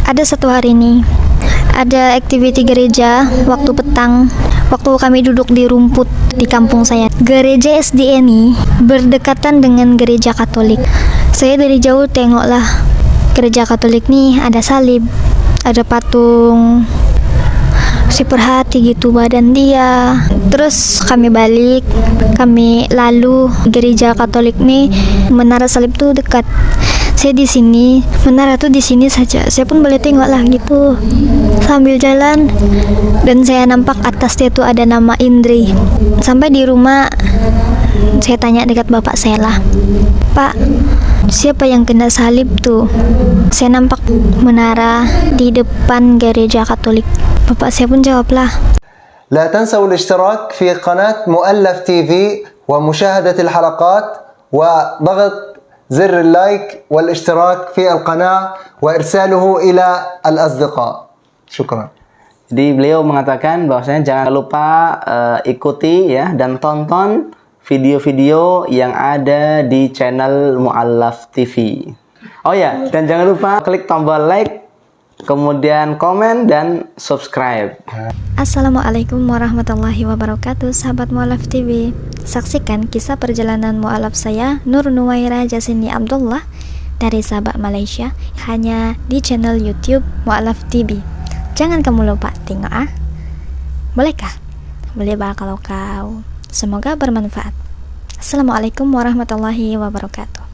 Ada satu hari nih, ada activity gereja waktu petang, waktu kami duduk di rumput di kampung saya. Gereja SDA ini berdekatan dengan gereja Katolik. Saya dari jauh tengoklah gereja Katolik nih, ada salib, ada patung si perhati gitu badan dia. Terus kami balik, kami lalu gereja Katolik nih, menara salib tuh dekat. Saya di sini, menara tuh di sini saja. Saya pun boleh tengok lah gitu sambil jalan, dan saya nampak atasnya tuh ada nama Indri. Sampai di rumah saya tanya dekat bapak saya lah, "Pak, siapa yang kena salib tuh?" Saya nampak menara di depan gereja Katolik. Bapak saya pun jawab lah, لا تنسوا الاشتراك في قناة مؤلف تي في ومشاهدة الحلقات وضغط زر اللايك والاشتراك في القناة وإرساله إلى الأصدقاء. شكرا. Jadi beliau mengatakan bahwasanya jangan lupa ikuti ya dan tonton video-video yang ada di channel Mu'allaf TV. Oh ya, dan jangan lupa klik tombol like, kemudian komen dan subscribe. Assalamualaikum warahmatullahi wabarakatuh, sahabat Mu'allaf TV. Saksikan kisah perjalanan mu'alaf saya, Nur Nuwaira Jasini Abdullah, dari sahabat Malaysia, hanya di channel YouTube Mu'allaf TV. Jangan kamu lupa tengok ah. Bolehkah? Boleh bah kalau kau. Semoga bermanfaat. Assalamualaikum warahmatullahi wabarakatuh.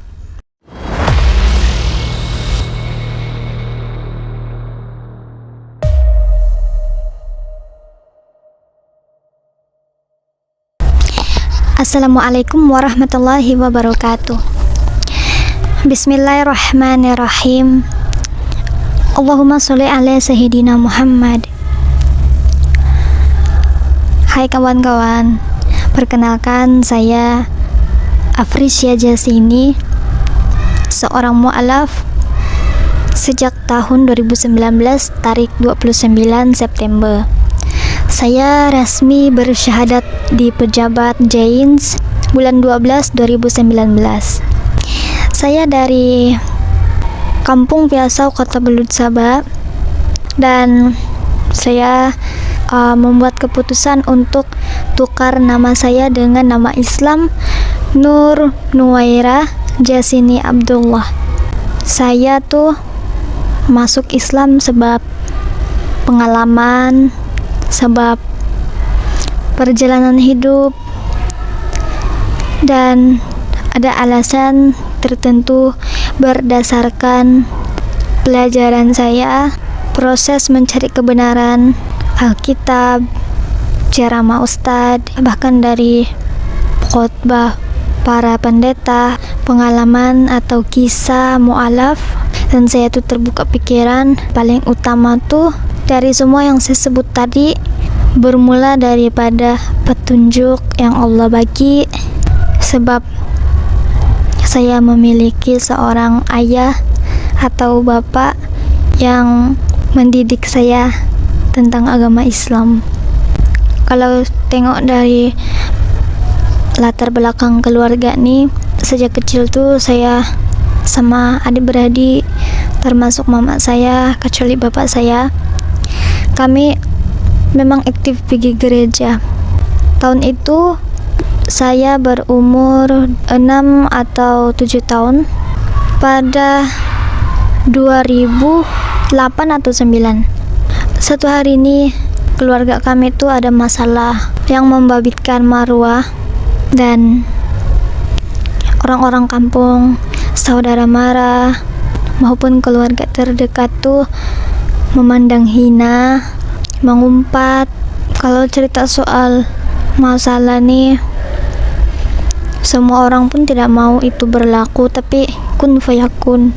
Assalamualaikum warahmatullahi wabarakatuh. Bismillahirrahmanirrahim. Allahumma sholli ala sayyidina Muhammad. Hai kawan-kawan, perkenalkan saya Afrisya Jasini, seorang mu'alaf sejak tahun 2019, tarik 29 September. Saya resmi bersyahadat di Pejabat Jains bulan 12 2019. Saya dari Kampung Piasau, Kota Belud, Sabah, dan saya membuat keputusan untuk tukar nama saya dengan nama Islam, Nur Nuwaira Jasini Abdullah. Saya tuh masuk Islam sebab pengalaman, sebab perjalanan hidup, dan ada alasan tertentu berdasarkan pelajaran saya, proses mencari kebenaran, Alkitab, ceramah ustadz, bahkan dari khotbah para pendeta, pengalaman atau kisah mu'alaf. Dan saya tuh terbuka pikiran, paling utama tuh dari semua yang saya sebut tadi bermula daripada petunjuk yang Allah bagi, sebab saya memiliki seorang ayah atau bapak yang mendidik saya tentang agama Islam. Kalau tengok dari latar belakang keluarga nih, sejak kecil tuh saya sama adik-beradik, termasuk mama saya, kecuali bapak saya, kami memang aktif pergi gereja. Tahun itu saya berumur 6 atau 7 tahun. Pada 2008 atau 9, satu hari ini keluarga kami itu ada masalah yang membabitkan marwah, dan orang-orang kampung, saudara mara maupun keluarga terdekat tuh memandang hina, mengumpat. Kalau cerita soal masalah nih, semua orang pun tidak mau itu berlaku, tapi kun fayakun.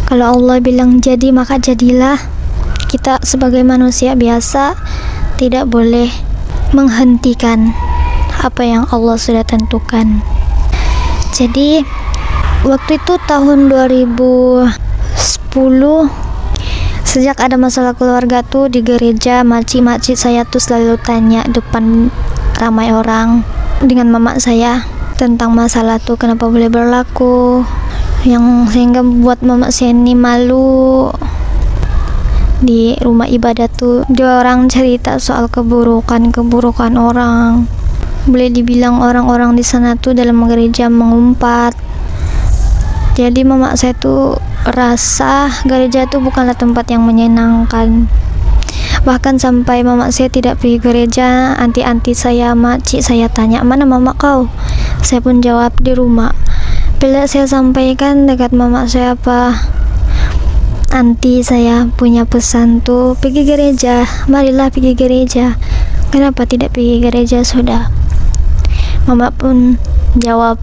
Kalau Allah bilang jadi, maka jadilah. Kita sebagai manusia biasa tidak boleh menghentikan apa yang Allah sudah tentukan. Jadi waktu itu tahun 2010, sejak ada masalah keluarga tuh di gereja, makcik saya tuh selalu tanya depan ramai orang dengan mama saya tentang masalah tuh kenapa boleh berlaku, yang sehingga buat mama saya ini malu. di rumah ibadah tuh. Dia orang cerita soal keburukan orang. Boleh dibilang orang-orang di sana tuh dalam gereja mengumpat. Jadi mama saya tuh rasa gereja tuh bukanlah tempat yang menyenangkan. Bahkan sampai mama saya tidak pergi gereja, anti-anti saya, makcik saya tanya, "Mana mama kau?" Saya pun jawab, "Di rumah." Bila saya sampaikan dekat mama saya apa, anti saya punya pesan tuh, "Pergi gereja, marilah pergi gereja." Kenapa tidak pergi gereja sudah? Mama pun jawab,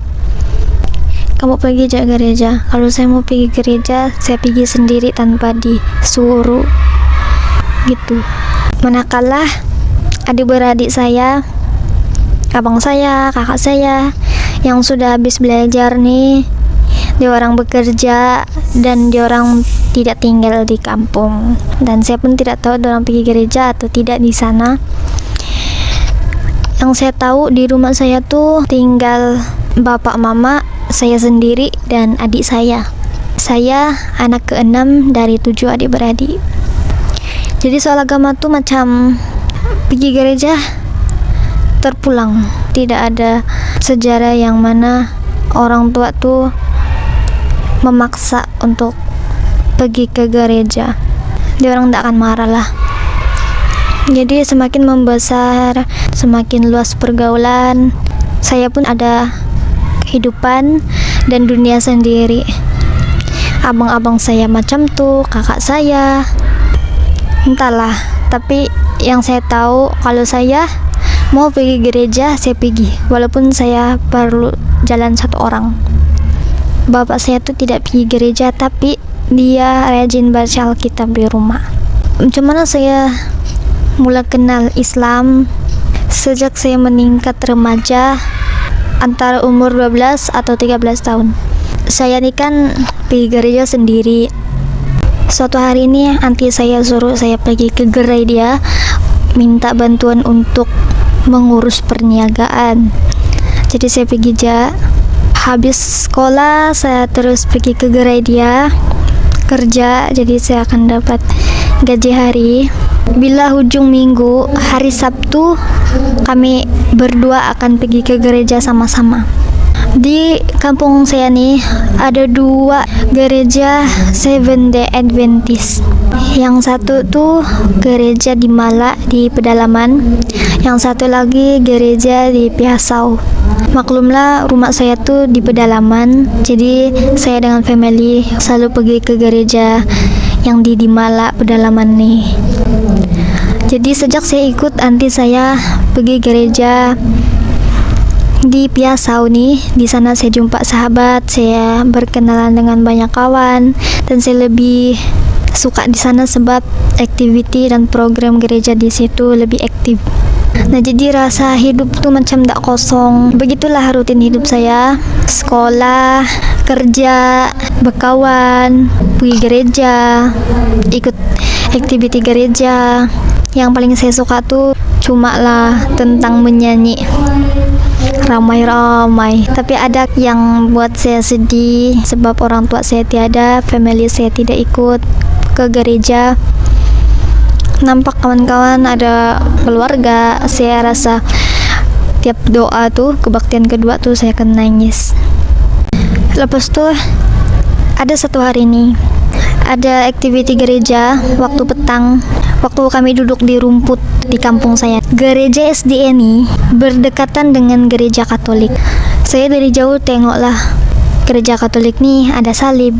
"Kamu pergi aja gereja. Kalau saya mau pergi gereja, saya pergi sendiri tanpa disuruh." Gitu. Manakala adik-beradik saya, abang saya, kakak saya yang sudah habis belajar nih, dia orang bekerja dan dia orang tidak tinggal di kampung, dan saya pun tidak tahu dia orang pergi gereja atau tidak di sana. Yang saya tahu di rumah saya tuh tinggal bapak mama, saya sendiri dan adik saya. Saya anak ke-6 dari 7 adik-beradik. Jadi soal agama tuh macam pergi gereja terpulang. Tidak ada sejarah yang mana orang tua tuh memaksa untuk pergi ke gereja. Dia orang tidak akan marah lah. Jadi semakin membesar, semakin luas pergaulan, saya pun ada kehidupan dan dunia sendiri. Abang-abang saya macam tuh, kakak saya, entahlah. Tapi yang saya tahu, kalau saya mau pergi gereja, saya pergi, walaupun saya perlu jalan satu orang. Bapak saya tuh tidak pergi gereja, tapi dia rajin baca Alkitab di rumah. Macam mana saya mulai kenal Islam? Sejak saya meningkat remaja, antara umur 12 atau 13 tahun. Saya ini kan pergi gereja sendiri. Suatu hari ini anti saya suruh saya pergi ke gerai dia, minta bantuan untuk mengurus perniagaan. Jadi saya pergi aja. Habis sekolah saya terus pergi ke gerai dia kerja, jadi saya akan dapat gaji hari. Bila hujung minggu, hari Sabtu, kami berdua akan pergi ke gereja sama-sama. Di kampung saya nih ada 2 gereja Seventh Day Adventist. Yang satu tuh gereja di Mala di pedalaman, yang satu lagi gereja di Piasau. Maklumlah rumah saya tuh di pedalaman, jadi saya dengan family selalu pergi ke gereja yang di Mala pedalaman nih. Jadi sejak saya ikut anti saya pergi gereja di Piasau nih, di sana saya jumpa sahabat, saya berkenalan dengan banyak kawan, dan saya lebih suka di sana sebab activity dan program gereja di situ lebih aktif. Nah, jadi rasa hidup tuh macam tak kosong. Begitulah rutin hidup saya, sekolah, kerja, berkawan, pergi gereja, ikut activity gereja. Yang paling saya suka tuh cuma lah tentang menyanyi ramai-ramai. Tapi ada yang buat saya sedih sebab orang tua saya tiada, family saya tidak ikut ke gereja. Nampak kawan-kawan ada keluarga, saya rasa tiap doa tuh, kebaktian kedua tuh saya akan nangis. Lepas tuh ada satu hari ini ada activity gereja waktu petang, waktu kami duduk di rumput di kampung saya. Gereja SDA ini berdekatan dengan gereja Katolik. Saya dari jauh tengoklah gereja Katolik nih, ada salib,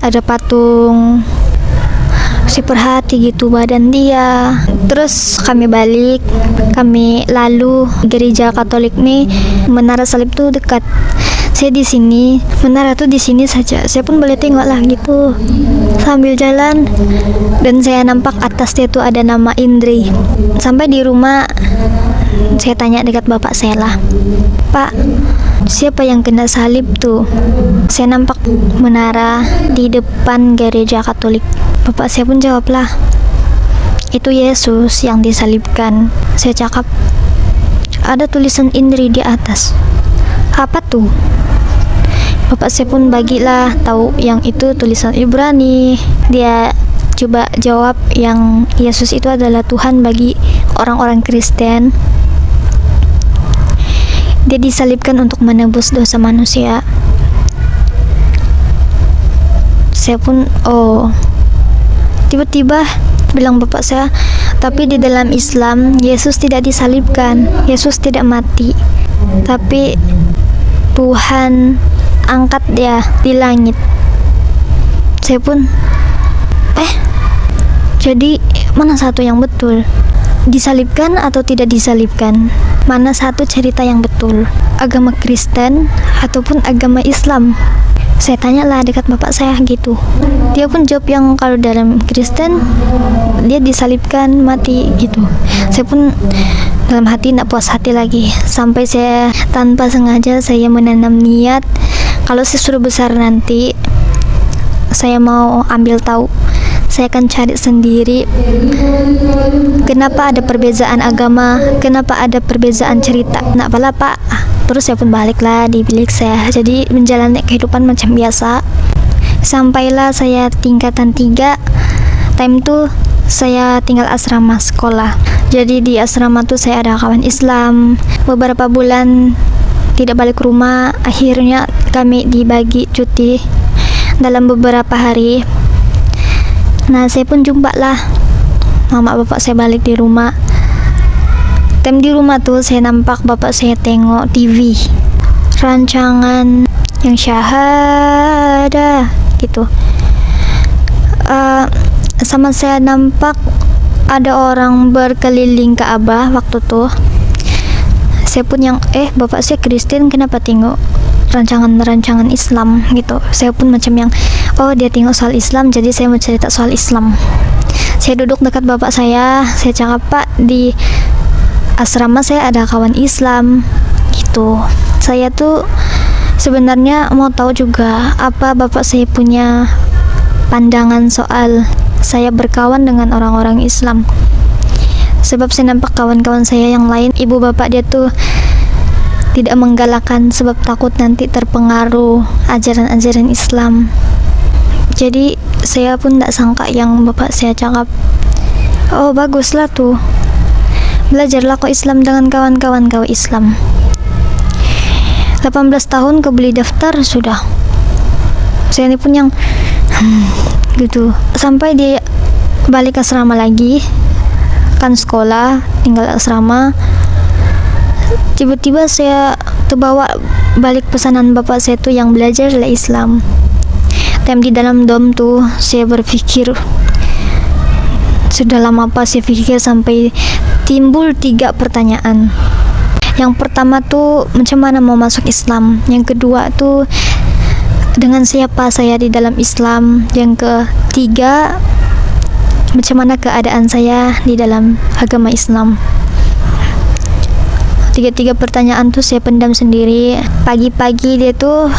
ada patung. Saya perhati gitu badan dia. Terus kami balik, kami lalu gereja Katolik nih, menara salib tuh dekat. Saya di sini, menara tuh di sini saja. Saya pun boleh tengok lah gitu sambil jalan, dan saya nampak atasnya tuh ada nama Indri. Sampai di rumah saya tanya dekat bapak saya lah, "Pak, siapa yang kena salib tuh?" Saya nampak menara di depan gereja Katolik. Bapak saya pun jawab lah, "Itu Yesus yang disalibkan." Saya cakap, "Ada tulisan Indri di atas." "Apa tuh?" Bapak saya pun bagilah tahu yang itu tulisan Ibrani. Dia coba jawab yang Yesus itu adalah Tuhan bagi orang-orang Kristen. Dia disalibkan untuk menebus dosa manusia. Saya pun tiba-tiba bilang bapak saya, tapi di dalam Islam Yesus tidak disalibkan, Yesus tidak mati, tapi Tuhan angkat dia di langit. Saya pun jadi mana satu yang betul? Disalibkan atau tidak disalibkan? Mana satu cerita yang betul? Agama Kristen ataupun agama Islam? Saya tanyalah dekat bapak saya gitu. Dia pun jawab yang kalau dalam Kristen dia disalibkan, mati gitu. Saya pun dalam hati tidak puas hati lagi. Sampai saya tanpa sengaja saya menanam niat, kalau saya sudah besar nanti saya mau ambil tahu, saya akan cari sendiri kenapa ada perbezaan agama, kenapa ada perbezaan cerita. Nak pala pak. Terus saya pun baliklah di bilik saya, jadi menjalani kehidupan macam biasa. Sampailah saya tingkatan 3. Time tuh saya tinggal asrama sekolah. Jadi di asrama tuh saya ada kawan Islam. Beberapa bulan tidak balik rumah, akhirnya kami dibagi cuti dalam beberapa hari. Nah, saya pun jumpa lah mama bapak saya balik di rumah. Time di rumah tuh saya nampak bapak saya tengok TV, rancangan yang syahadah gitu. Sama saya nampak ada orang berkeliling Ka'bah waktu tuh. Saya pun yang bapak saya Kristen, kenapa tengok rancangan-rancangan Islam gitu. Saya pun macam yang dia tengok soal Islam, jadi saya mau cerita soal Islam. Saya duduk dekat bapak saya cakap, Pak, di asrama saya ada kawan Islam gitu. Saya tuh sebenarnya mau tahu juga apa bapak saya punya pandangan soal saya berkawan dengan orang-orang Islam. Sebab saya nampak kawan-kawan saya yang lain, ibu bapak dia tuh tidak menggalakkan sebab takut nanti terpengaruh ajaran-ajaran Islam. Jadi saya pun tak sangka yang bapak saya cakap, baguslah tuh, belajarlah kau Islam dengan kawan-kawan kau Islam. 18 tahun kau beli daftar sudah. Saya ini pun yang gitu. Sampai di balik asrama lagi, kan sekolah tinggal asrama. Tiba-tiba saya terbawa balik pesanan bapak saya tuh yang belajarlah Islam. Time di dalam dom tuh saya berpikir, sudah lama apa saya pikir sampai timbul 3 pertanyaan. Yang pertama tuh macam mana mau masuk Islam. Yang kedua tuh dengan siapa saya di dalam Islam. Yang ketiga macam mana keadaan saya di dalam agama Islam. 3 pertanyaan tuh saya pendam sendiri. Pagi-pagi dia tuh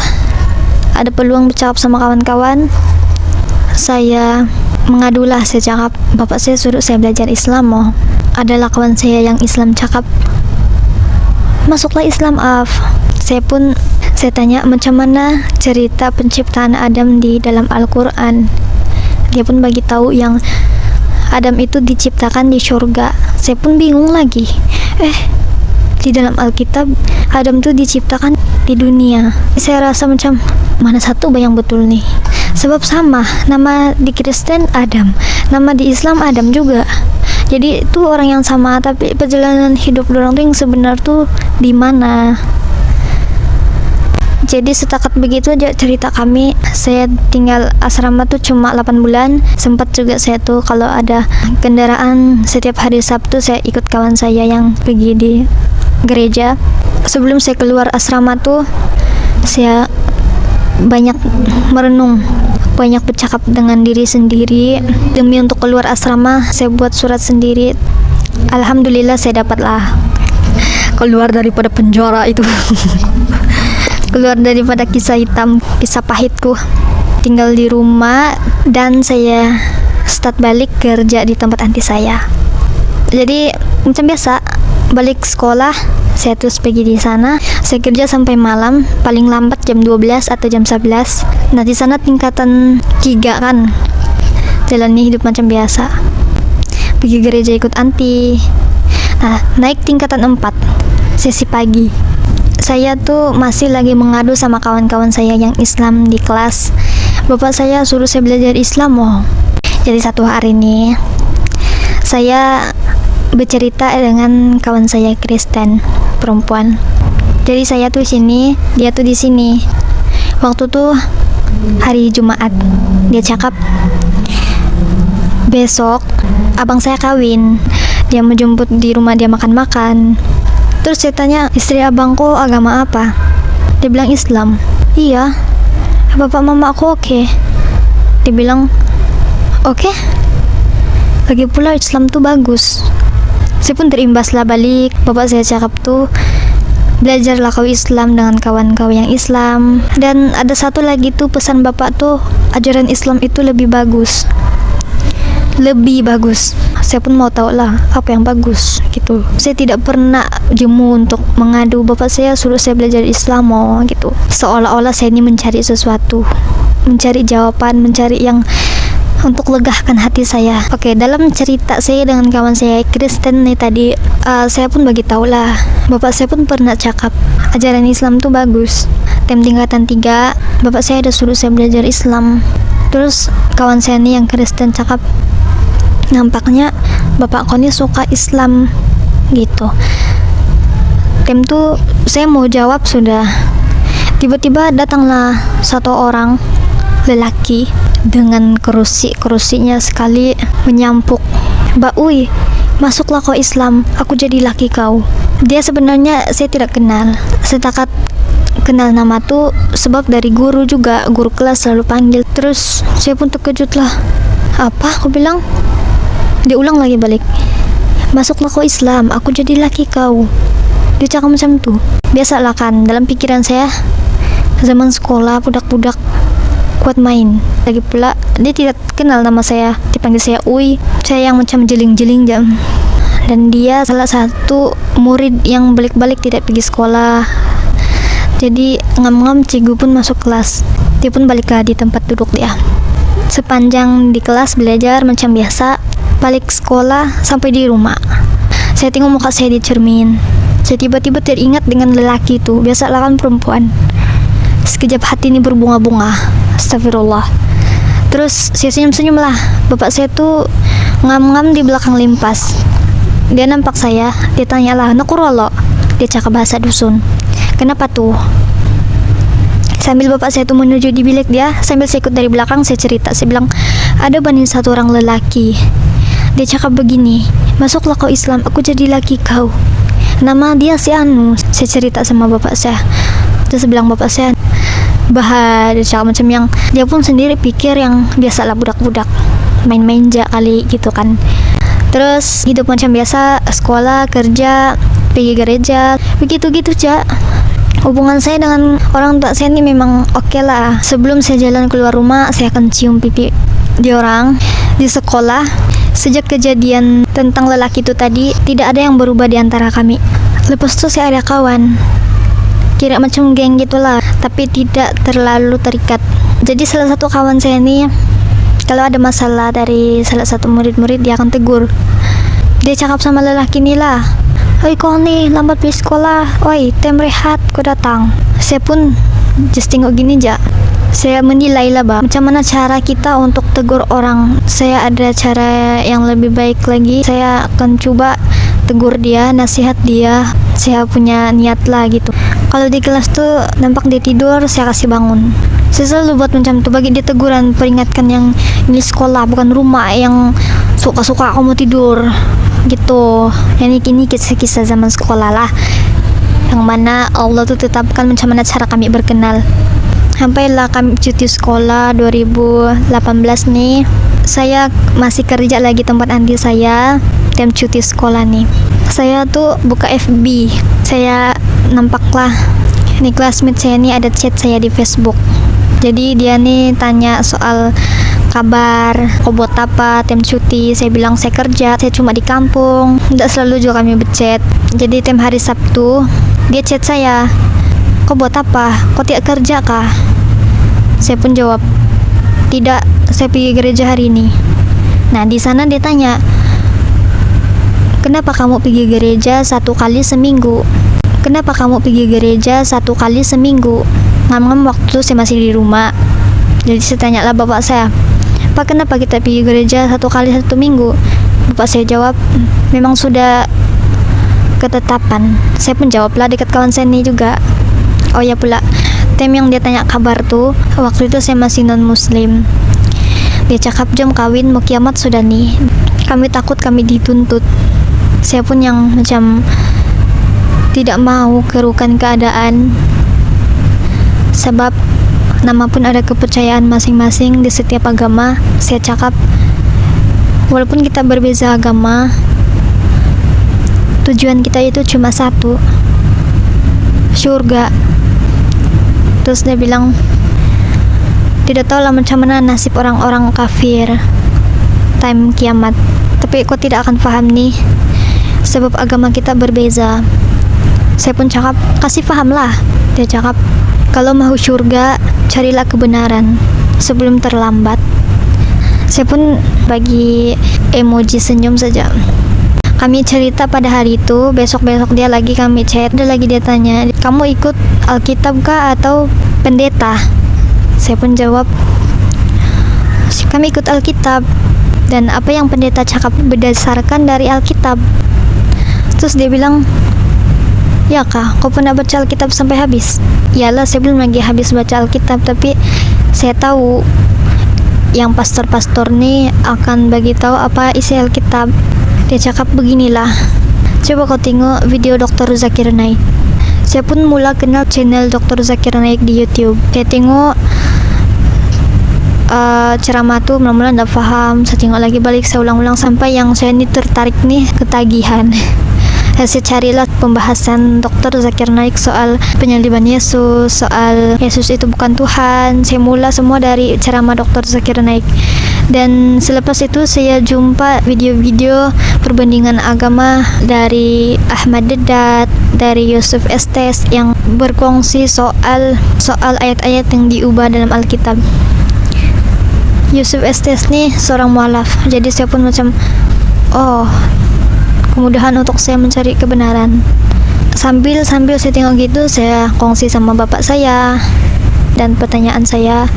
ada peluang bercakap sama kawan-kawan. Saya mengadulah, saya cakap, bapak saya suruh saya belajar Islam. Adalah kawan saya yang Islam cakap, masuklah Islam Saya tanya macam mana cerita penciptaan Adam di dalam Al-Quran. Dia pun bagi tahu yang Adam itu diciptakan di surga. Saya pun bingung lagi, di dalam Alkitab Adam tuh diciptakan di dunia. Saya rasa macam mana satu yang betul nih, sebab sama nama di Kristen Adam, nama di Islam Adam juga. Jadi itu orang yang sama, tapi perjalanan hidup orang tuh yang sebenar tuh di mana. Jadi setakat begitu aja cerita kami. Saya tinggal asrama tuh cuma 8 bulan. Sempat juga saya tuh kalau ada kendaraan setiap hari Sabtu saya ikut kawan saya yang pergi di gereja. Sebelum saya keluar asrama tuh saya banyak merenung, banyak bercakap dengan diri sendiri. Demi untuk keluar asrama saya buat surat sendiri. Alhamdulillah saya dapatlah keluar daripada penjara itu. Keluar daripada kisah hitam, kisah pahitku. Tinggal di rumah dan saya start balik kerja di tempat anti saya. Jadi macam biasa, balik sekolah saya terus pergi di sana. Saya kerja sampai malam, paling lambat jam 12 atau jam 11. Nah di sana tingkatan 3 kan. jalani hidup macam biasa. Pergi gereja ikut anti. Nah, naik tingkatan 4, sesi pagi. Saya tuh masih lagi mengadu sama kawan-kawan saya yang Islam di kelas. Bapak saya suruh saya belajar Islam. Jadi satu hari ini saya bercerita dengan kawan saya Kristen perempuan. Jadi saya tuh sini, dia tuh di sini. Waktu tuh hari Jumat. Dia cakap, besok abang saya kawin. Dia menjemput di rumah dia makan-makan. Terus saya tanya, istri abangku agama apa? Dia bilang Islam. Iya. Bapak mama aku oke. Dia bilang oke. Lagi pula Islam tuh bagus. Saya pun terimbaslah balik. Bapak saya cakap tuh, belajarlah kau Islam dengan kawan kau yang Islam. Dan ada satu lagi tuh pesan bapak tuh, ajaran Islam itu lebih bagus. Lebih bagus. Saya pun mau tahu lah apa yang bagus gitu. Saya tidak pernah jemu untuk mengadu. Bapak saya suruh saya belajar Islam gitu. Seolah-olah saya ini mencari sesuatu, mencari jawaban, mencari yang untuk legahkan hati saya. Oke, dalam cerita saya dengan kawan saya Kristen nih tadi, saya pun bagi tahu lah. Bapak saya pun pernah cakap ajaran Islam tuh bagus. Tingkatan 3, bapak saya ada suruh saya belajar Islam. Terus kawan saya nih yang Kristen cakap, nampaknya bapak kau ini suka Islam gitu. Tuh saya mau jawab sudah. Tiba-tiba datanglah satu orang lelaki dengan kerusinya sekali menyampuk. Mbak Uy, masuklah kau Islam, aku jadi laki kau. Dia sebenarnya saya tidak kenal. Setakat kenal nama tuh sebab dari guru juga, guru kelas selalu panggil. Terus saya pun terkejut lah. Apa? Aku bilang. Dia ulang lagi balik, masuklah kau Islam, aku jadi laki kau. Dia cakap macam tuh. Biasalah kan, dalam pikiran saya zaman sekolah budak-budak kuat main. Lagi pula dia tidak kenal nama saya, dipanggil saya Uy. Saya yang macam jeling-jeling jam. Dan dia salah satu murid yang balik-balik tidak pergi sekolah. Jadi ngam-ngam cikgu pun masuk kelas. Dia pun baliklah di tempat duduk dia. Sepanjang di kelas belajar macam biasa, balik sekolah sampai di rumah, saya tengok muka saya di cermin. Saya tiba-tiba teringat dengan lelaki itu. Biasalah kan perempuan, sekejap hati ini berbunga-bunga. Astagfirullah. Terus saya senyum-senyum lah. Bapak saya tuh ngam-ngam di belakang limpas. Dia nampak saya. Dia tanyalah, "Nakurolo?" Dia cakap bahasa dusun. Kenapa tuh? Sambil bapak saya tuh menuju di bilik dia, sambil saya ikut dari belakang, saya cerita. Saya bilang, ada banding satu orang lelaki. Dia cakap begini, masuklah kau Islam, aku jadi laki kau. Nama dia si Anu. Saya cerita sama bapak saya. Terus bilang bapak saya, dia cakap macam yang dia pun sendiri pikir yang biasalah budak-budak main-main aja kali gitu kan. Terus hidup macam biasa, sekolah, kerja, pergi gereja, begitu-gitu aja. Hubungan saya dengan orang tua saya ini memang oke lah. Sebelum saya jalan keluar rumah, saya akan cium pipi di orang. Di sekolah, sejak kejadian tentang lelaki itu tadi, tidak ada yang berubah di antara kami. Lepas itu saya ada kawan, kira macam geng gitulah, tapi tidak terlalu terikat. Jadi salah satu kawan saya ini, kalau ada masalah dari salah satu murid-murid, dia akan tegur. Dia cakap sama lelaki ini lah, "Oi kau nih lambat pergi sekolah, oi tem rehat kau datang." Saya pun just tengok gini aja. Saya menilai lah macam mana cara kita untuk tegur orang. Saya ada cara yang lebih baik lagi. Saya akan coba tegur dia, nasihat dia. Saya punya niat lah gitu. Kalau di kelas tuh nampak dia tidur, saya kasih bangun. Saya selalu buat macam tuh, bagi dia teguran, peringatkan yang ini sekolah bukan rumah yang suka-suka kamu tidur gitu. Yang ini kisah-kisah zaman sekolah lah, yang mana Allah tuh tetapkan macam mana cara kami berkenal. Sampailah kami cuti sekolah 2018 nih. Saya masih kerja lagi tempat anti saya. Time cuti sekolah nih, saya tuh buka FB. Saya nampaklah ini classmate saya nih ada chat saya di Facebook. Jadi dia nih tanya soal kabar, kau buat apa time cuti. Saya bilang saya kerja, saya cuma di kampung. Tidak selalu juga kami berchat. Jadi time hari Sabtu dia chat saya, kau buat apa? Kau tidak kerja kah? Saya pun jawab, tidak, saya pergi gereja hari ini. Nah, di sana dia tanya, kenapa kamu pergi gereja 1 kali seminggu? Kenapa kamu pergi gereja 1 kali seminggu? Ngam-ngam waktu itu saya masih di rumah. Jadi saya tanya lah bapak saya, Pak, kenapa kita pergi gereja 1 kali 1 minggu? Bapak saya jawab, memang sudah ketetapan. Saya pun jawablah dekat kawan saya ini juga. Oh ya pula, time yang dia tanya kabar tuh, waktu itu saya masih non muslim. Dia cakap jom kawin, mau kiamat sudah nih. Kami takut kami dituntut. Saya pun yang macam tidak mau kerukan keadaan, sebab nama pun ada kepercayaan masing-masing di setiap agama. Saya cakap, walaupun kita berbeza agama, tujuan kita itu cuma satu, surga. Terus dia bilang, tidak tahu lah macam mana nasib orang-orang kafir time kiamat, tapi kau tidak akan paham nih, sebab agama kita berbeza. Saya pun cakap, kasih paham lah. Dia cakap, kalau mau surga, carilah kebenaran sebelum terlambat. Saya pun bagi emoji senyum saja. Kami cerita pada hari itu, besok-besok dia lagi kami chat, dia tanya, kamu ikut Alkitab kah atau pendeta? Saya pun jawab, kami ikut Alkitab, dan apa yang pendeta cakap berdasarkan dari Alkitab. Terus dia bilang, ya kah, kau pernah baca Alkitab sampai habis? Iyalah, saya belum lagi habis baca Alkitab, tapi saya tahu yang pastor-pastor nih akan bagi tahu apa isi Alkitab. Dia cakap beginilah, coba kau tengok video Dr. Zakir Naik. Saya pun mula kenal channel Dr. Zakir Naik di YouTube. Saya tengok ceramah tuh mula-mula nggak paham, saya tengok lagi balik, saya ulang-ulang sampai yang saya ini tertarik nih, ketagihan. Saya carilah pembahasan Dr. Zakir Naik soal penyaliban Yesus, soal Yesus itu bukan Tuhan. Saya mula semua dari ceramah Dr. Zakir Naik. Dan selepas itu saya jumpa video-video perbandingan agama dari Ahmad Dedat, dari Yusuf Estes yang berkongsi soal ayat-ayat yang diubah dalam Alkitab. Yusuf Estes nih seorang mualaf, jadi saya pun macam, oh, kemudahan untuk saya mencari kebenaran. Sambil saya tengok gitu, saya kongsi sama bapak saya dan pertanyaan saya.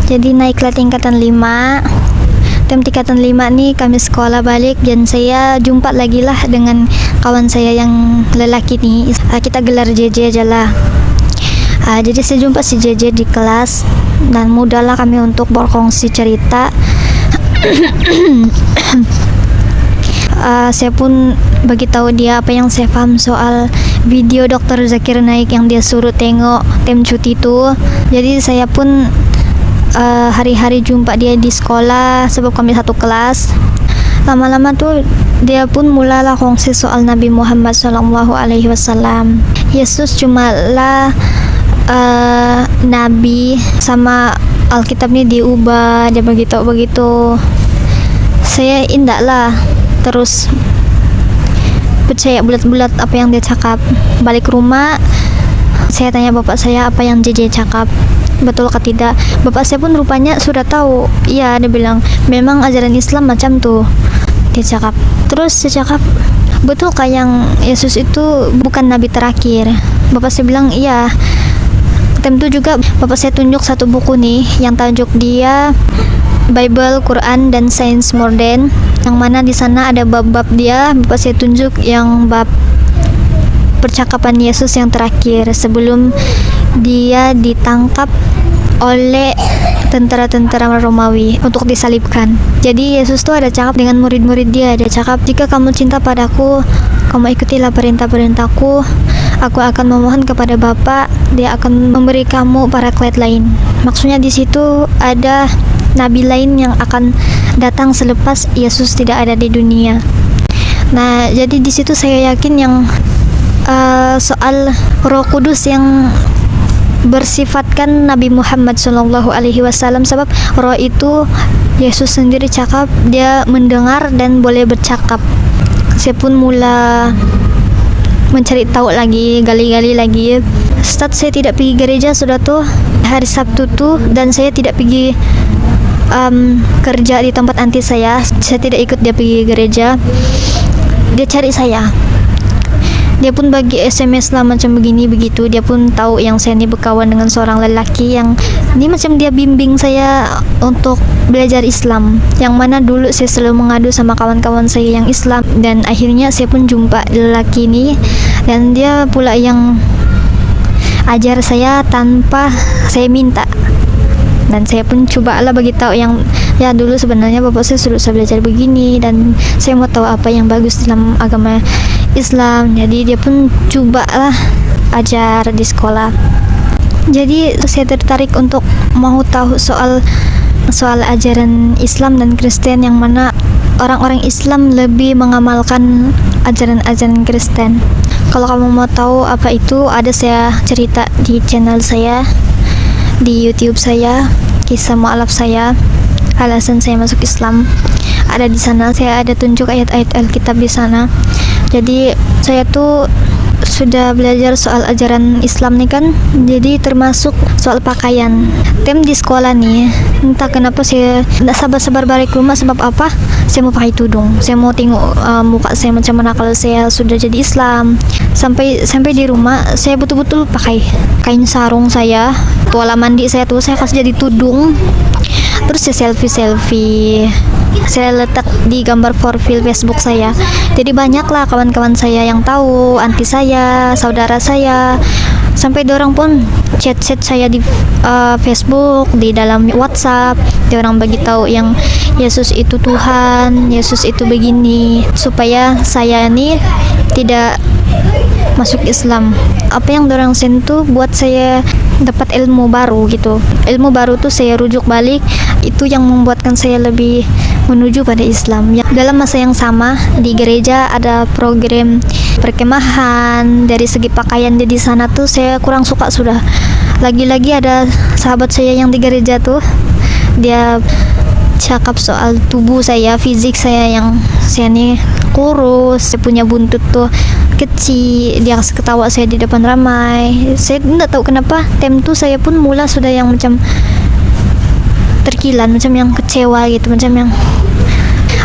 Jadi naiklah tingkatan 5. Tingkatan 5 nih kami sekolah balik, dan saya jumpa lagi lah dengan kawan saya yang lelaki nih. Kita gelar JJ aja lah. Jadi saya jumpa si JJ di kelas, dan mudahlah kami untuk berkongsi cerita. Saya pun bagi tahu dia apa yang saya paham soal video Dr. Zakir Naik yang dia suruh tengok tem cuti itu. Jadi saya pun hari-hari jumpa dia di sekolah, sebab kami satu kelas. Lama-lama tuh dia pun mulalah kongsi soal Nabi Muhammad SAW. Yesus cuma lah Nabi, sama Alkitab ini diubah, dia begitu. Saya indah lah, terus percaya bulat-bulat apa yang dia cakap. Balik rumah, saya tanya bapak saya apa yang JJ cakap, betul atau tidak. Bapak saya pun rupanya sudah tahu. Iya, dia bilang memang ajaran Islam macam tuh, dia cakap. Terus saya cakap, betul kah yang Yesus itu bukan nabi terakhir? Bapak saya bilang iya. Tentu juga bapak saya tunjuk satu buku nih yang tajuk dia Bible, Quran, dan Science Modern, yang mana di sana ada bab-bab dia. Bapak saya tunjuk yang bab percakapan Yesus yang terakhir sebelum dia ditangkap oleh tentara-tentara Romawi untuk disalibkan. Jadi Yesus tuh ada cakap dengan murid-murid dia. Dia cakap, jika kamu cinta padaku, kamu ikutilah perintah-perintahku. Aku akan memohon kepada Bapa, dia akan memberi kamu paraklet lain. Maksudnya di situ ada nabi lain yang akan datang selepas Yesus tidak ada di dunia. Nah, jadi di situ saya yakin yang soal Roh Kudus yang bersifatkan Nabi Muhammad SAW, sebab Roh itu Yesus sendiri cakap dia mendengar dan boleh bercakap. Saya pun mula mencari tahu lagi, gali-gali lagi. Start saya tidak pergi gereja sudah tuh hari Sabtu tuh, dan saya tidak pergi kerja di tempat anti saya tidak ikut dia pergi gereja. Dia cari saya, dia pun bagi SMS lah macam begini begitu. Dia pun tahu yang saya ini berkawan dengan seorang lelaki yang ini macam dia bimbing saya untuk belajar Islam, yang mana dulu saya selalu mengadu sama kawan-kawan saya yang Islam, dan akhirnya saya pun jumpa lelaki ini, dan dia pula yang ajar saya tanpa saya minta. Dan saya pun cobalah bagi tahu yang ya dulu sebenarnya bapak saya suruh saya belajar begini dan saya mau tahu apa yang bagus dalam agama Islam. Jadi dia pun cobalah ajar di sekolah. Jadi saya tertarik untuk mau tahu soal ajaran Islam dan Kristen, yang mana orang-orang Islam lebih mengamalkan ajaran-ajaran Kristen. Kalau kamu mau tahu apa itu, ada saya cerita di channel saya di YouTube saya, kisah mu'alaf saya, alasan saya masuk Islam. Ada di sana, saya ada tunjuk ayat-ayat Alkitab di sana. Jadi saya tuh sudah belajar soal ajaran Islam nih kan, jadi termasuk soal pakaian. Di sekolah nih, entah kenapa saya tidak sabar-sabar balik rumah. Sebab apa? Saya mau pakai tudung. Saya mau tengok muka saya macam mana kalau saya sudah jadi Islam. Sampai di rumah saya betul-betul pakai kain sarung saya, tuala mandi saya tuh saya kasih jadi tudung. Terus saya selfie, saya letak di gambar profil Facebook saya. Jadi banyaklah kawan-kawan saya yang tahu, anti saya, saudara saya, sampai dorang pun chat saya di Facebook, di dalam WhatsApp. Dia orang bagi tahu yang Yesus itu Tuhan, Yesus itu begini, supaya saya ini tidak masuk Islam. Apa yang dorang sentuh buat saya dapat ilmu baru gitu. Ilmu baru tuh saya rujuk balik, itu yang membuatkan saya lebih menuju pada Islam. Ya, dalam masa yang sama di gereja ada program perkemahan. Dari segi pakaian di sana tuh saya kurang suka sudah. Lagi-lagi ada sahabat saya yang di gereja tuh, dia cakap soal tubuh saya, fisik saya yang saya nih kurus, saya punya buntut tuh kecil. Dia ketawa saya di depan ramai. Saya tidak tahu kenapa tuh saya pun mula sudah yang macam terkilan, macam yang kecewa gitu, macam yang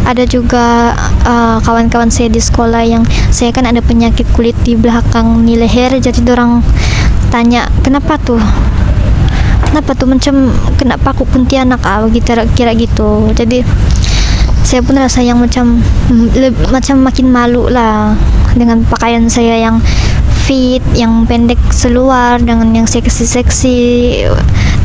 ada juga kawan-kawan saya di sekolah yang saya kan ada penyakit kulit di belakang di leher. Jadi dorang tanya kenapa tuh macam kenapa aku kuntilanak gitu kira gitu. Jadi saya pun rasa yang macam makin malu lah dengan pakaian saya yang fit, yang pendek seluar, dengan yang seksi,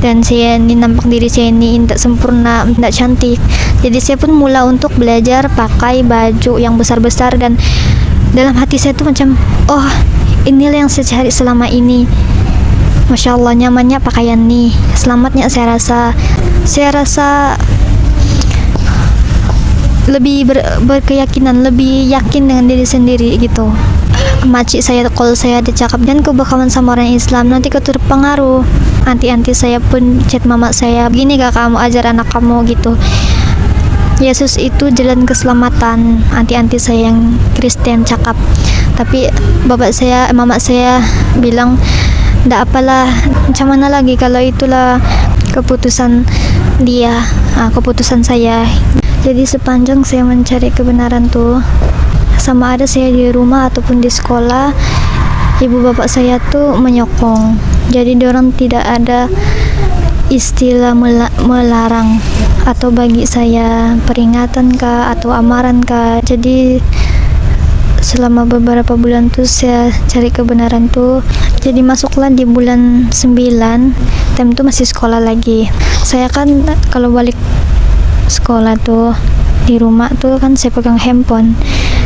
dan saya ini nampak diri saya ini tidak sempurna, tidak cantik. Jadi saya pun mula untuk belajar pakai baju yang besar-besar, dan dalam hati saya tuh macam, oh inilah yang saya cari selama ini. Masya Allah, nyamannya pakaian nih, selamatnya saya rasa lebih berkeyakinan, lebih yakin dengan diri sendiri gitu. Makcik saya kalau saya dicakap dan kau berkawan sama orang Islam nanti kau terpengaruh. Anti saya pun chat mama saya, begini gak kamu ajar anak kamu gitu, Yesus itu jalan keselamatan. Anti saya yang Kristen cakap, tapi mama saya bilang ndak apalah, macam mana lagi kalau itulah keputusan dia, keputusan saya. Jadi sepanjang saya mencari kebenaran tuh, sama ada saya di rumah ataupun di sekolah, ibu bapak saya tuh menyokong. Jadi diorang tidak ada istilah melarang atau bagi saya peringatan kah atau amaran kah. Jadi selama beberapa bulan tuh saya cari kebenaran tuh. Jadi masuklah di bulan 9, time tuh masih sekolah lagi. Saya kan kalau balik sekolah tuh di rumah tuh kan saya pegang handphone.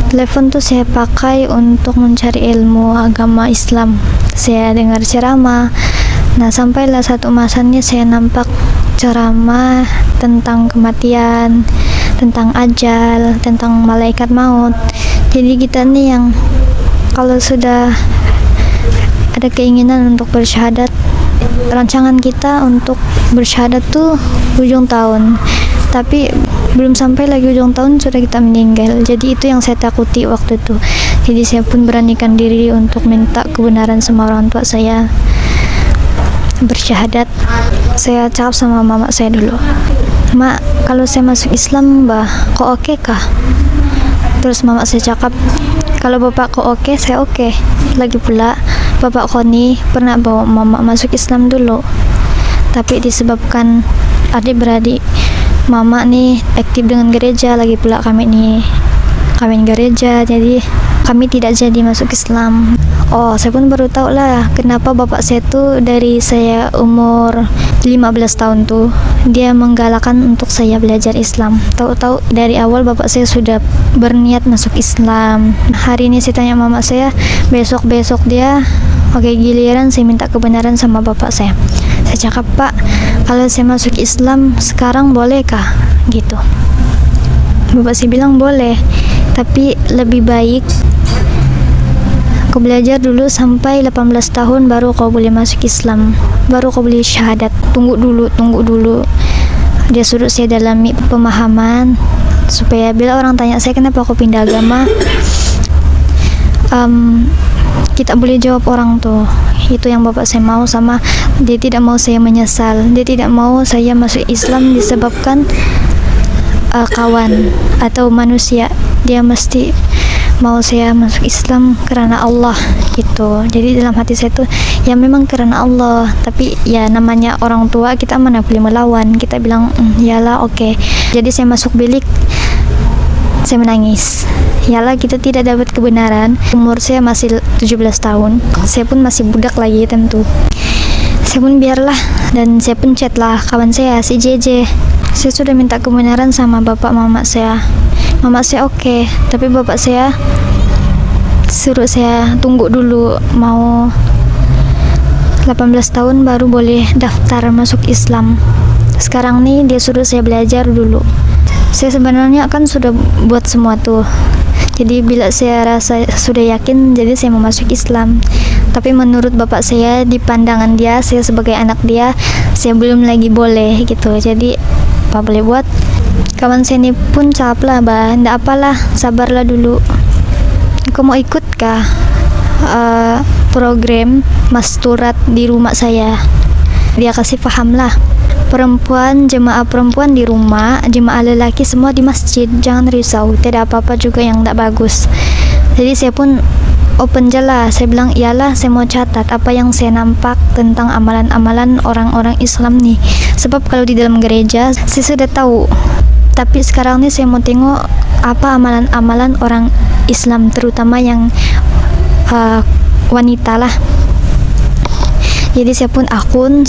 Telepon tuh saya pakai untuk mencari ilmu agama Islam. Saya dengar ceramah. Nah, sampailah satu masanya saya nampak ceramah tentang kematian, tentang ajal, tentang malaikat maut. Jadi kita nih yang kalau sudah ada keinginan untuk bersyahadat, rancangan kita untuk bersyahadat tuh ujung tahun, tapi belum sampai lagi ujung tahun sudah kita meninggal. Jadi itu yang saya takuti waktu itu. Jadi saya pun beranikan diri untuk minta kebenaran sama orang tua saya bersyahadat. Saya cakap sama mama saya dulu, "Mak, kalau saya masuk Islam, Mbah, kok oke kah?" Terus mama saya cakap, "Kalau bapak kok oke, saya oke. Lagi pula, bapak Koni pernah bawa mama masuk Islam dulu. Tapi disebabkan adik-beradik mama nih aktif dengan gereja, lagi pula kami nih kawin gereja, jadi kami tidak jadi masuk Islam." Oh, saya pun baru tahu lah kenapa bapak saya tuh dari saya umur 15 tahun tuh dia menggalakkan untuk saya belajar Islam. Tahu-tahu dari awal bapak saya sudah berniat masuk Islam. Hari ini saya tanya mama saya, besok-besok dia oke, giliran saya minta kebenaran sama bapak saya. Saya cakap, "Pak, kalau saya masuk Islam sekarang bolehkah?" Gitu. Bapak saya bilang boleh, tapi lebih baik kau belajar dulu sampai 18 tahun baru kau boleh masuk Islam, baru kau boleh syahadat. Tunggu dulu. Dia suruh saya dalami pemahaman supaya bila orang tanya saya kenapa aku pindah agama, kita boleh jawab orang tuh. Itu yang bapak saya mau, sama dia tidak mau saya menyesal. Dia tidak mau saya masuk Islam disebabkan kawan atau manusia. Dia mesti mau saya masuk Islam karena Allah gitu. Jadi dalam hati saya tuh ya memang karena Allah, tapi ya namanya orang tua kita mana boleh melawan. Kita bilang yalah oke. Jadi saya masuk bilik, saya menangis. Yalah kita tidak dapat kebenaran. Umur saya masih 17 tahun. Saya pun masih budak lagi tentu. Saya pun biarlah, dan saya pun chat lah kawan saya si JJ. Saya sudah minta kebenaran sama bapak mama saya. Mama saya oke, tapi bapak saya suruh saya tunggu dulu, mau 18 tahun baru boleh daftar masuk Islam. Sekarang nih dia suruh saya belajar dulu. Saya sebenarnya kan sudah buat semua tuh. Jadi bila saya rasa sudah yakin, jadi saya mau masuk Islam. Tapi menurut bapak saya, di pandangan dia, saya sebagai anak dia, saya belum lagi boleh gitu. Jadi apa boleh buat? Kawan saya ini pun cakap lah, "Bah, ndak apalah, sabarlah dulu. Kau mau ikut kah program masturat di rumah saya?" Dia kasih paham lah, jemaah perempuan di rumah, jemaah lelaki semua di masjid, jangan risau, tidak apa-apa juga yang ndak bagus. Jadi saya pun open je lah. Saya bilang iyalah, saya mau catat apa yang saya nampak tentang amalan-amalan orang-orang Islam nih. Sebab kalau di dalam gereja saya sudah tahu, tapi sekarang nih saya mau tengok apa amalan-amalan orang Islam, terutama yang wanita lah. Jadi saya pun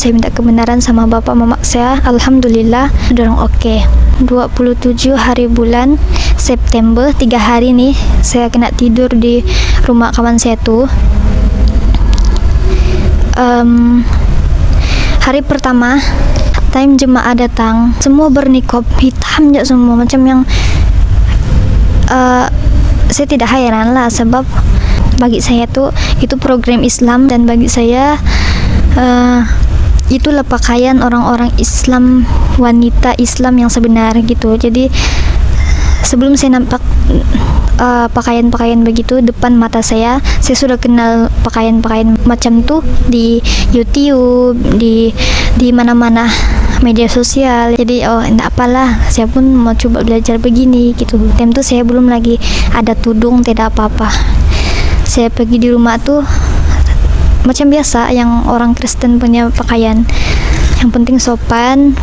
saya minta kebenaran sama bapak mama saya. Alhamdulillah dorong oke. 27 hari bulan September, 3 hari nih saya kena tidur di rumah kawan saya tuh. Hari pertama time jemaah datang, semua bernikob hitam aja semua, macam yang saya tidak heran lah, sebab bagi saya tuh itu program Islam, dan bagi saya itulah pakaian orang-orang Islam, wanita Islam yang sebenar gitu. Jadi sebelum saya nampak pakaian-pakaian begitu depan mata saya sudah kenal pakaian-pakaian macam tuh di YouTube, di mana-mana media sosial. Jadi enggak apalah, saya pun mau coba belajar begini gitu. Time tuh saya belum lagi ada tudung, tidak apa-apa. Saya pergi di rumah tuh macam biasa yang orang Kristen punya pakaian, yang penting sopan.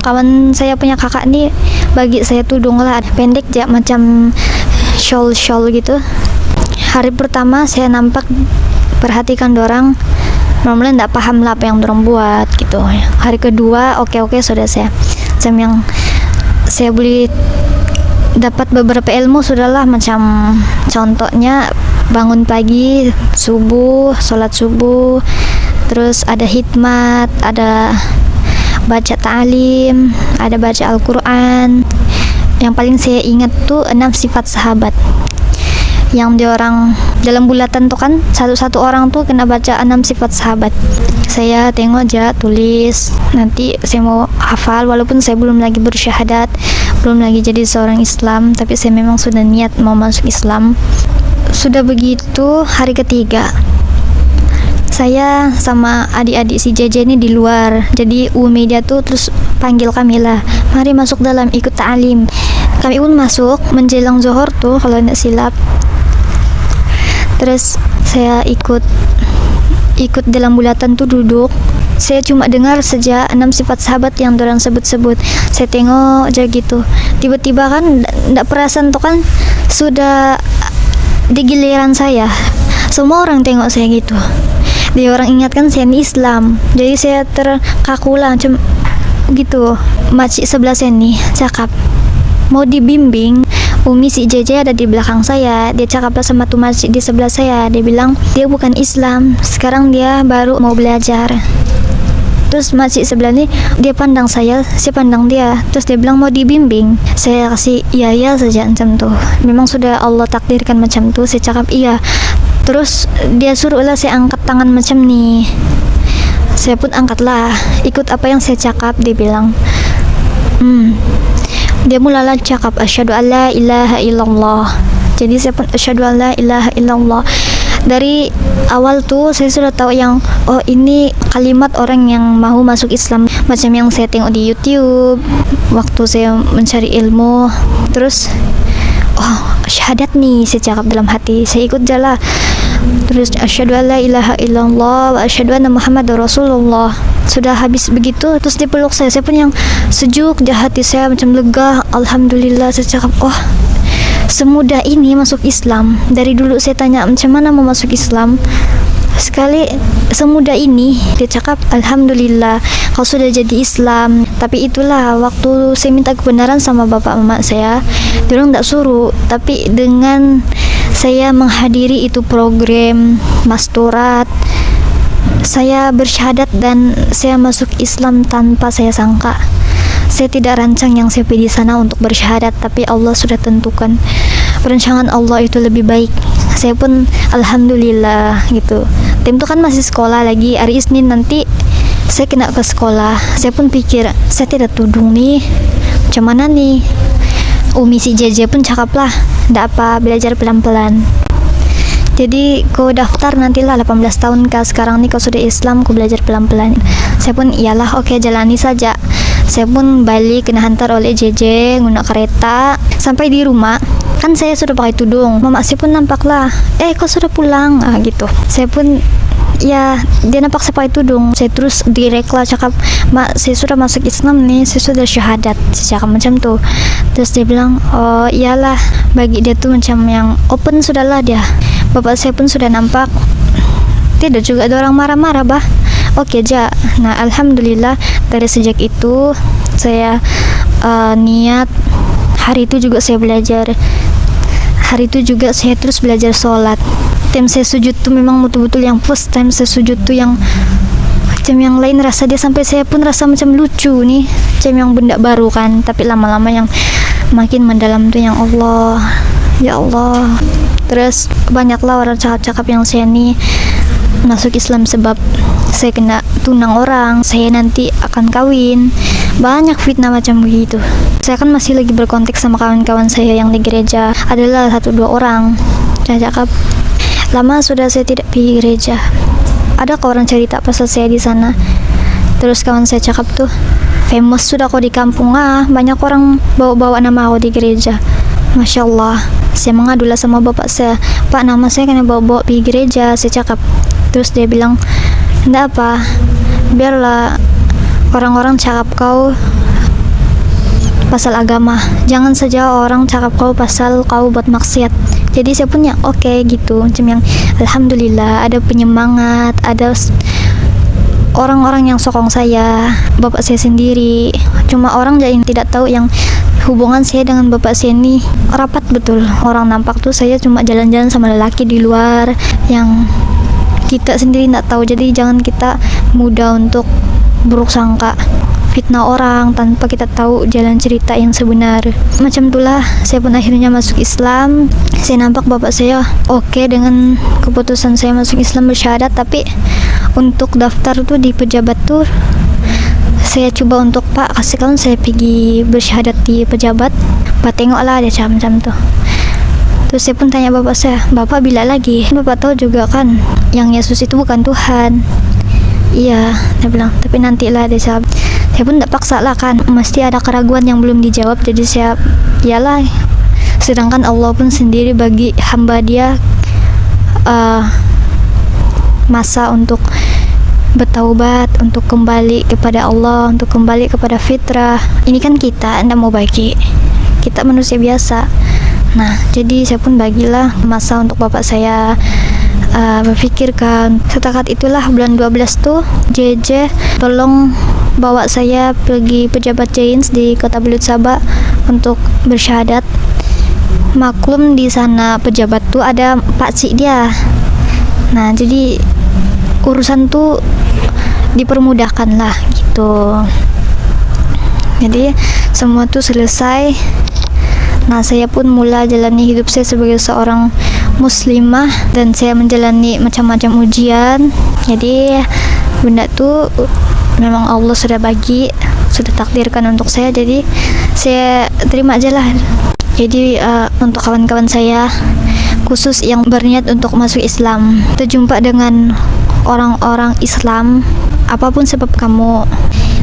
Kawan saya punya kakak nih bagi saya tudung lah, pendek ya, macam shawl gitu. Hari pertama saya nampak perhatikan dorang, mula-mula nggak paham lah apa yang dorang buat gitu. Hari kedua oke sudah saya yang saya boleh dapat beberapa ilmu sudahlah, macam contohnya bangun pagi, sholat subuh, terus ada hikmat, ada baca ta'lim, ada baca Al-Quran. Yang paling saya ingat tuh 6 sifat sahabat, yang diorang dalam bulatan tuh kan satu-satu orang tuh kena baca 6 sifat sahabat. Saya tengok aja, tulis, nanti saya mau hafal, walaupun saya belum lagi bersyahadat, belum lagi jadi seorang Islam, tapi saya memang sudah niat mau masuk Islam. Sudah begitu hari ketiga Saya sama adik-adik si JJ ini di luar. Jadi Umi dia tuh terus panggil kami lah, mari masuk dalam ikut ta'lim. Kami pun masuk menjelang zuhur tuh kalau tidak silap. Terus saya ikut dalam bulatan tuh duduk. Saya cuma dengar saja 6 sifat sahabat yang dorang sebut-sebut. Saya tengok aja gitu. Tiba-tiba kan ndak perasan tuh kan sudah di giliran saya. Semua orang tengok saya gitu. Dia orang ingatkan saya ini Islam. Jadi saya terkaku lah macam gitu. Makcik sebelah saya nih cakap mau dibimbing. Umi si JJ ada di belakang saya. Dia cakap sama tuh makcik di sebelah saya. Dia bilang dia bukan Islam. Sekarang dia baru mau belajar. Terus makcik sebelah ni dia pandang saya pandang dia. Terus dia bilang mau dibimbing. Saya kasih iya saja macam tuh. Memang sudah Allah takdirkan macam tuh. Saya cakap iya. Terus dia suruh lah saya angkat tangan macam ni. Saya pun angkatlah. Ikut apa yang saya cakap. Dia bilang dia mulalah cakap asyhadu alla ilaha illallah. Jadi saya pun asyhadu alla ilaha illallah. Dari awal tuh saya sudah tahu yang oh ini kalimat orang yang mau masuk Islam, macam yang saya tengok di YouTube waktu saya mencari ilmu. Terus oh syahadat nih saya cakap dalam hati. Saya ikut jalan. Terus asyhadu alla ilaha illallah wa asyhadu anna muhammadar rasulullah. Sudah habis begitu terus dia peluk saya pun yang sejuk di hati saya macam lega. Alhamdulillah. Saya cakap oh semudah ini masuk Islam. Dari dulu saya tanya macam mana mau masuk Islam, sekali semudah ini dia cakap alhamdulillah kau sudah jadi Islam. Tapi itulah waktu saya minta kebenaran sama bapak mama saya, dia orang tak suruh. Tapi dengan saya menghadiri itu program masturat, saya bersyahadat dan saya masuk Islam tanpa saya sangka. Saya tidak rancang yang saya pergi di sana untuk bersyahadat, tapi Allah sudah tentukan. Perencanaan Allah itu lebih baik. Saya pun alhamdulillah gitu. Tim itu kan masih sekolah lagi. Hari Isnin nanti saya kena ke sekolah. Saya pun pikir saya tidak tudung nih. Macam mana nih? Umi si JJ pun cakap lah, ndak apa, belajar pelan-pelan. Jadi kau daftar nantilah 18 tahun kah, sekarang nih kau sudah Islam, kau belajar pelan-pelan. Saya pun iyalah oke, jalani saja. Saya pun balik kena hantar oleh JJ guna kereta. Sampai di rumah kan saya sudah pakai tudung. Mama saya pun nampak lah, kau sudah pulang gitu. Saya pun ya dia nampak saya pakai tudung. Saya terus direct lah cakap, mak saya sudah masuk Islam nih, saya sudah syahadat. Saya cakap macam tuh. Terus dia bilang oh iyalah, bagi dia tuh macam yang open sudahlah dia. Bapak saya pun sudah nampak. Tidak juga ada orang marah-marah bah. Oke aja. Nah alhamdulillah dari sejak itu saya niat. Hari itu juga saya belajar. Hari itu juga saya terus belajar sholat. Time saya sujud tuh memang betul-betul yang first time saya sujud tuh yang macam yang lain rasa dia, sampai saya pun rasa macam lucu nih, macam yang benda baru kan. Tapi lama-lama yang makin mendalam tuh yang Allah, ya Allah. Terus banyaklah orang cakap-cakap yang saya nih masuk Islam sebab saya kena tunang orang, saya nanti akan kawin. Banyak fitnah macam begitu. Saya kan masih lagi berkontak sama kawan-kawan saya yang di gereja. Adalah 1-2 orang. Saya cakap, lama sudah saya tidak pergi gereja. Ada kau orang cerita pasal saya di sana. Terus kawan saya cakap tuh, famous sudah kau di kampung banyak orang bawa-bawa nama kau di gereja. Masya Allah. Saya mengadulah sama bapak saya, Pak nama saya kena bawa-bawa pergi gereja. Saya cakap. Terus dia bilang, enggak apa, biarlah orang-orang cakap kau pasal agama, jangan saja orang cakap kau pasal kau buat maksiat. Jadi saya punya oke gitu, macam yang alhamdulillah ada penyemangat, ada orang-orang yang sokong saya, bapak saya sendiri. Cuma orang yang tidak tahu yang hubungan saya dengan bapak saya ini rapat betul. Orang nampak tuh saya cuma jalan-jalan sama lelaki di luar yang kita sendiri tidak tahu. Jadi jangan kita mudah untuk buruk sangka, fitnah orang tanpa kita tahu jalan cerita yang sebenar. Macam itulah saya pun akhirnya masuk Islam. Saya nampak bapak saya oke dengan keputusan saya masuk Islam bersyahadat. Tapi untuk daftar tuh di pejabat tuh saya coba untuk Pak kasih kawan saya pergi bersyahadat di pejabat. Pak tengoklah dia macam tuh. Terus saya pun tanya bapak saya, "Bapak bila lagi? Bapak tahu juga kan yang Yesus itu bukan Tuhan." "Iya," dia bilang, "tapi nantilah," dia jawab. Saya pun tidak paksa lah kan, mesti ada keraguan yang belum dijawab, jadi saya iyalah. Sedangkan Allah pun sendiri bagi hamba dia masa untuk bertaubat, untuk kembali kepada Allah, untuk kembali kepada fitrah. Ini kan kita tidak mau bagi, kita manusia biasa. Nah, jadi saya pun bagilah masa untuk bapak saya berpikirkan. Setakat itulah bulan 12 tuh JJ tolong bawa saya pergi pejabat Jains di Kota Belut Sabah untuk bersyahadat. Maklum di sana pejabat tuh ada pakcik dia. Nah, jadi urusan tuh dipermudahkan lah gitu. Jadi semua tuh selesai. Nah, saya pun mulai jalani hidup saya sebagai seorang muslimah dan saya menjalani macam-macam ujian. Jadi benda tuh memang Allah sudah bagi, sudah takdirkan untuk saya, jadi saya terima aja lah. Jadi untuk kawan-kawan saya khusus yang berniat untuk masuk Islam, terjumpa dengan orang-orang Islam, apapun sebab kamu,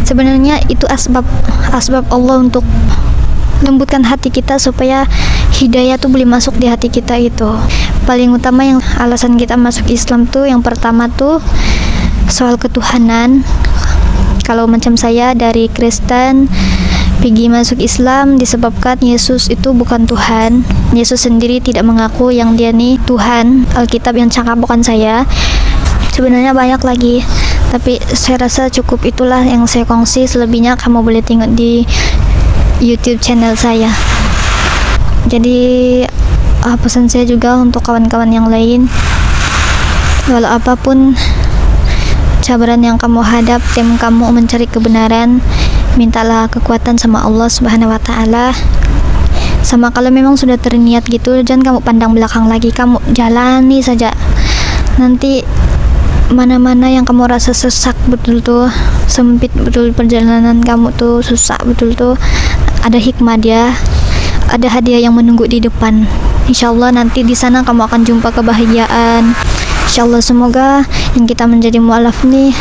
sebenarnya itu asbab Allah untuk lembutkan hati kita supaya hidayah tuh boleh masuk di hati kita. Itu paling utama yang alasan kita masuk Islam tuh, yang pertama tuh soal ketuhanan. Kalau macam saya dari Kristen pergi masuk Islam disebabkan Yesus itu bukan Tuhan. Yesus sendiri tidak mengaku yang dia nih Tuhan. Alkitab yang cakap bukan saya. Sebenarnya banyak lagi, tapi saya rasa cukup itulah yang saya kongsi. Selebihnya kamu boleh tengok di YouTube channel saya. Jadi pesan saya juga untuk kawan-kawan yang lain, walau apapun cabaran yang kamu hadap, tim kamu mencari kebenaran, mintalah kekuatan sama Allah Subhanahu wa Ta'ala. Sama kalau memang sudah terniat gitu, jangan kamu pandang belakang lagi, kamu jalani saja. Nanti mana-mana yang kamu rasa sesak betul tuh, sempit betul perjalanan kamu tuh, susah betul tuh, ada hikmah dia, ada hadiah yang menunggu di depan. Insyaallah nanti di sana kamu akan jumpa kebahagiaan. Insyaallah semoga yang kita menjadi mu'alaf nih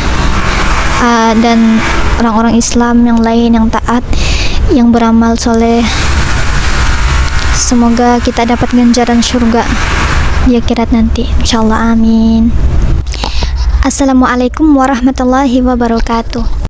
dan orang-orang Islam yang lain yang taat, yang beramal soleh, semoga kita dapat ganjaran surga di akhirat nanti. Insyaallah, amin. Assalamualaikum warahmatullahi wabarakatuh.